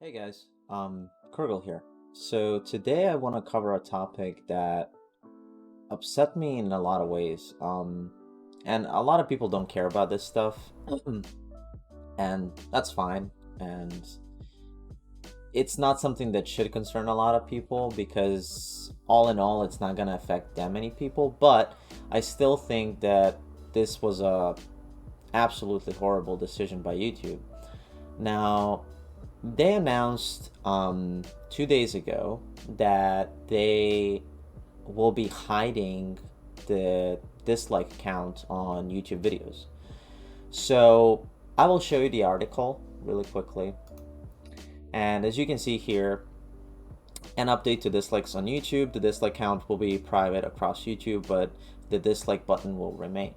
Hey guys, Kurgle here. So today I want to cover a topic that upset me in a lot of ways. And a lot of people don't care about this stuff, and that's fine. And it's not something that should concern a lot of people because all in all, it's not gonna affect that many people. But I still think that this was a absolutely horrible decision by YouTube. Now, they announced 2 days ago that they will be hiding the dislike count on YouTube videos. So I will show you the article really quickly. And as you can see here, an update to dislikes on YouTube. The dislike count will be private across YouTube, but the dislike button will remain.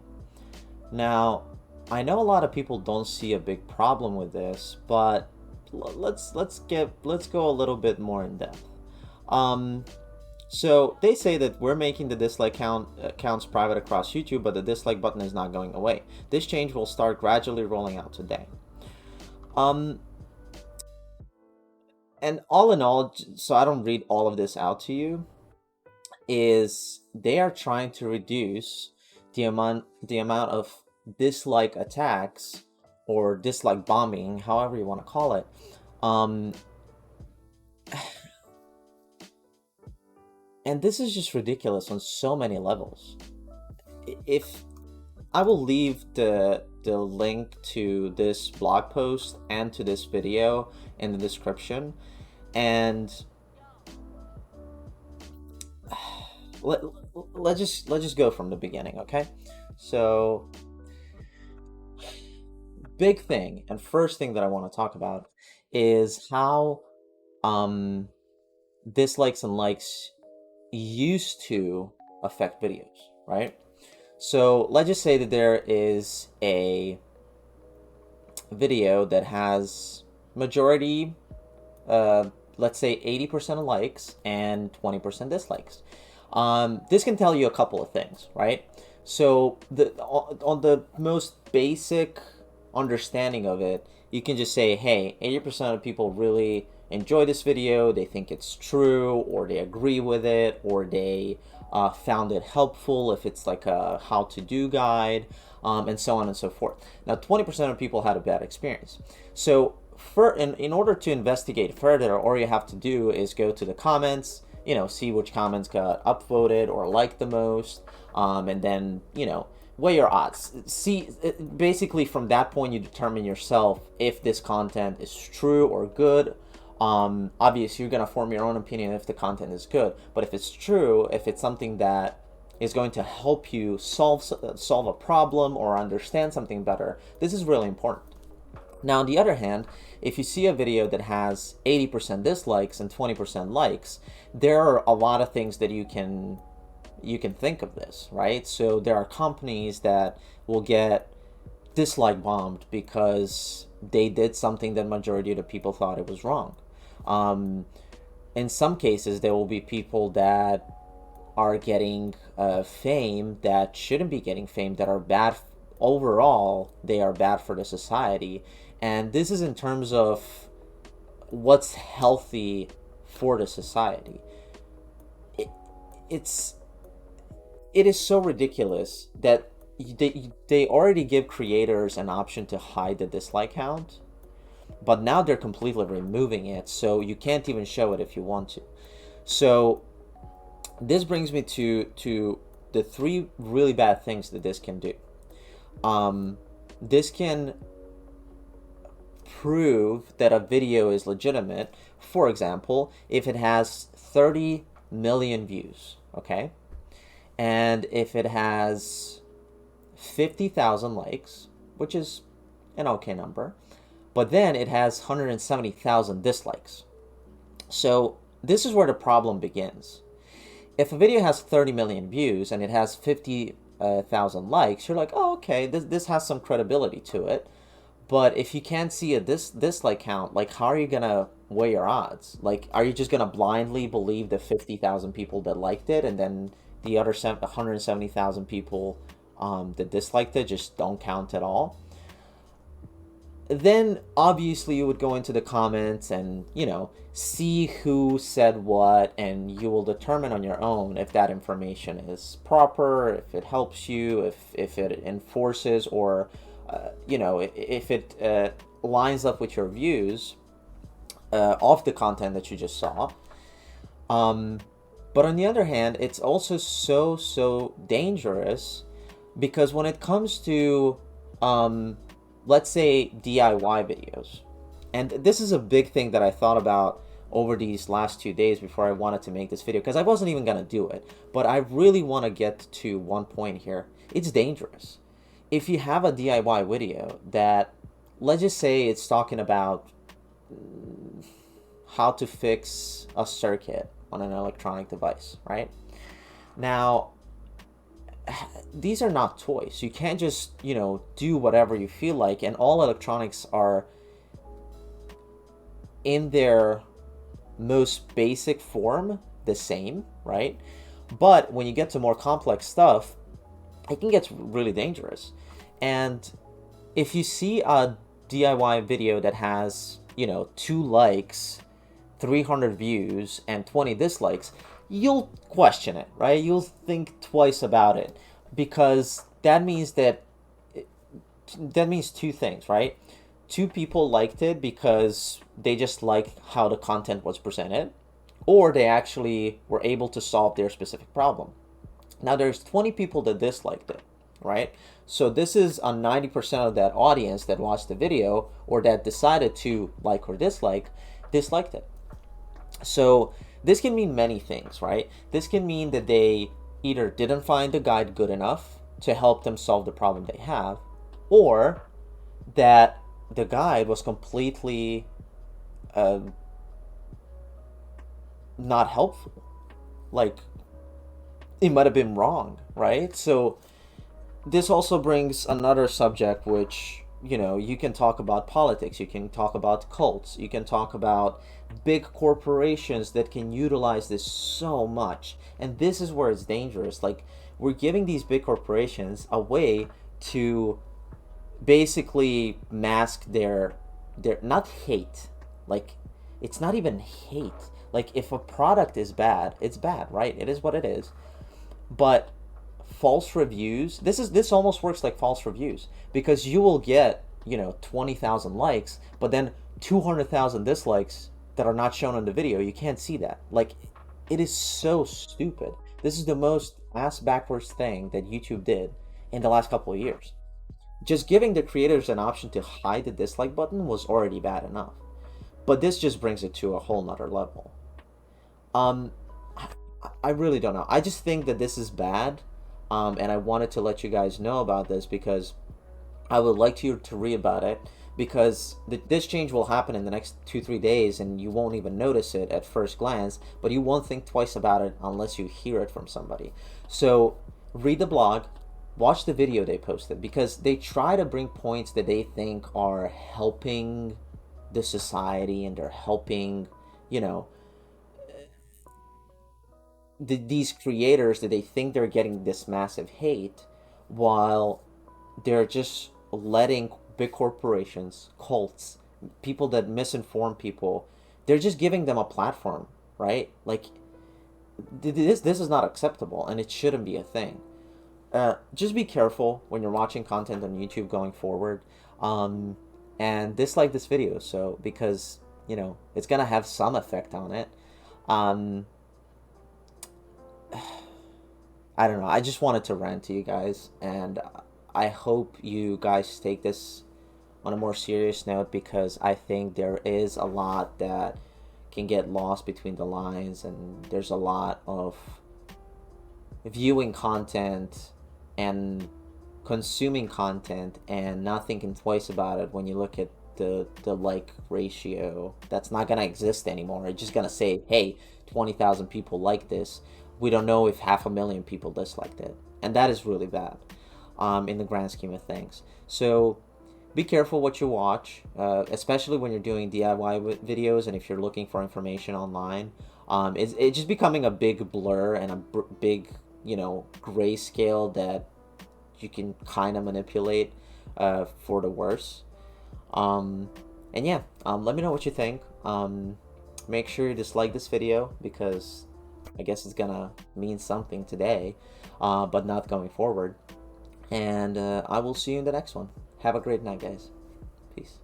Now, I know a lot of people don't see a big problem with this, but let's go a little bit more in depth. So they say that we're making the dislike counts private across YouTube, but the dislike button is not going away. This change will start gradually rolling out today. And all in all, so I don't read all of this out to you, is they are trying to reduce the amount of dislike attacks or dislike bombing, however you want to call it. And this is just ridiculous on so many levels. If I will leave the link to this blog post and to this video in the description, and let's just go from the beginning, okay? So big thing and first thing that I want to talk about is how dislikes and likes used to affect videos, right? So let's just say that there is a video that has majority, let's say 80% of likes and 20% dislikes. This can tell you a couple of things, right? So on the most basic understanding of it, you can just say, hey, 80% of people really enjoy this video, they think it's true, or they agree with it, or they found it helpful if it's like a how-to-do guide, and so on and so forth. Now, 20% of people had a bad experience. So in order to investigate further, all you have to do is go to the comments, see which comments got upvoted or liked the most, and then, weigh your odds. See, basically from that point, you determine yourself if this content is true or good. Obviously, you're going to form your own opinion if the content is good. But if it's true, if it's something that is going to help you solve a problem or understand something better, this is really important. Now, on the other hand, if you see a video that has 80% dislikes and 20% likes, there are a lot of things that you can think of this, right? So there are companies that will get dislike bombed because they did something that majority of the people thought it was wrong. In some cases, there will be people that are getting fame that shouldn't be getting fame, that are bad overall. They are bad for the society, and this is in terms of what's healthy for the society. It is so ridiculous that they already give creators an option to hide the dislike count, but now they're completely removing it, so you can't even show it if you want to. So this brings me to the three really bad things that this can do. This can prove that a video is legitimate. For example, if it has 30 million views, okay? And if it has 50,000 likes, which is an okay number, but then it has 170,000 dislikes. So this is where the problem begins. If a video has 30 million views and it has 50,000 likes, you're like, oh, okay, this has some credibility to it. But if you can't see a dislike count, like, how are you gonna weigh your odds? Like, are you just gonna blindly believe the 50,000 people that liked it, and then the other 170,000 people that disliked it just don't count at all? then obviously you would go into the comments and, you know, see who said what, and you will determine on your own if that information is proper, if it helps you, if it enforces, or you know, if it lines up with your views of the content that you just saw. um, but on the other hand, it's also so dangerous, because when it comes to, um, let's say, DIY videos, and this is a big thing that I thought about over these last 2 days before I wanted to make this video, because I wasn't even gonna do it, but I really want to get to one point here. It's dangerous. If you have a DIY video that, let's just say, it's talking about how to fix a circuit on an electronic device, right? Now, these are not toys. You can't just, you know, do whatever you feel like, and all electronics are in their most basic form the same, right? But when you get to more complex stuff, it can get really dangerous. And if you see a DIY video that has, you know, 2 likes, 300 views, and 20 dislikes, you'll question it, right? You'll think twice about it, because that means two things, right? Two people liked it because they just liked how the content was presented, or they actually were able to solve their specific problem. Now there's 20 people that disliked it, right? So this is on 90% of that audience that watched the video, or that decided to like or disliked it. So this can mean many things, right? This can mean that they either didn't find the guide good enough to help them solve the problem they have, or that the guide was completely uh, not helpful. Like, it might have been wrong, right? So this also brings another subject, which, you know, you can talk about politics, you can talk about cults, you can talk about big corporations that can utilize this so much. And this is where it's dangerous. Like, we're giving these big corporations a way to basically mask their not hate. Like, it's not even hate. Like, if a product is bad, it's bad, right? It is what it is. But false reviews, this almost works like false reviews, because you will get, you know, 20,000 likes, but then 200,000 dislikes that are not shown in the video. You can't see that. Like, it is so stupid. This is the most ass backwards thing that YouTube did in the last couple of years. Just giving the creators an option to hide the dislike button was already bad enough, but this just brings it to a whole nother level. um I really don't know. I just think that this is bad, and I wanted to let you guys know about this, because I would like you to read about it, because this change will happen in the next 2-3 days, and you won't even notice it at first glance, but you won't think twice about it unless you hear it from somebody. So read the blog, watch the video they posted, because they try to bring points that they think are helping the society, and they're helping, you know, these creators that they think they're getting this massive hate, while they're just letting big corporations, cults, people that misinform people, they're just giving them a platform, right? Like, this is not acceptable, and it shouldn't be a thing. Just be careful when you're watching content on YouTube going forward, um, and dislike this video, so, because, you know, it's gonna have some effect on it. Um, I don't know. I just wanted to rant to you guys, and I hope you guys take this on a more serious note, because I think there is a lot that can get lost between the lines, and there's a lot of viewing content and consuming content and not thinking twice about it when you look at the like ratio. That's not gonna exist anymore. It's just gonna say, hey, 20,000 people like this. We don't know if 500,000 people disliked it, and that is really bad, in the grand scheme of things. So be careful what you watch, especially when you're doing DIY videos, and if you're looking for information online. It's just becoming a big blur, and a big, you know, grayscale that you can kind of manipulate for the worse. And yeah, let me know what you think. Make sure you dislike this video because I guess it's gonna mean something today, but not going forward. And I will see you in the next one. Have a great night, guys. Peace.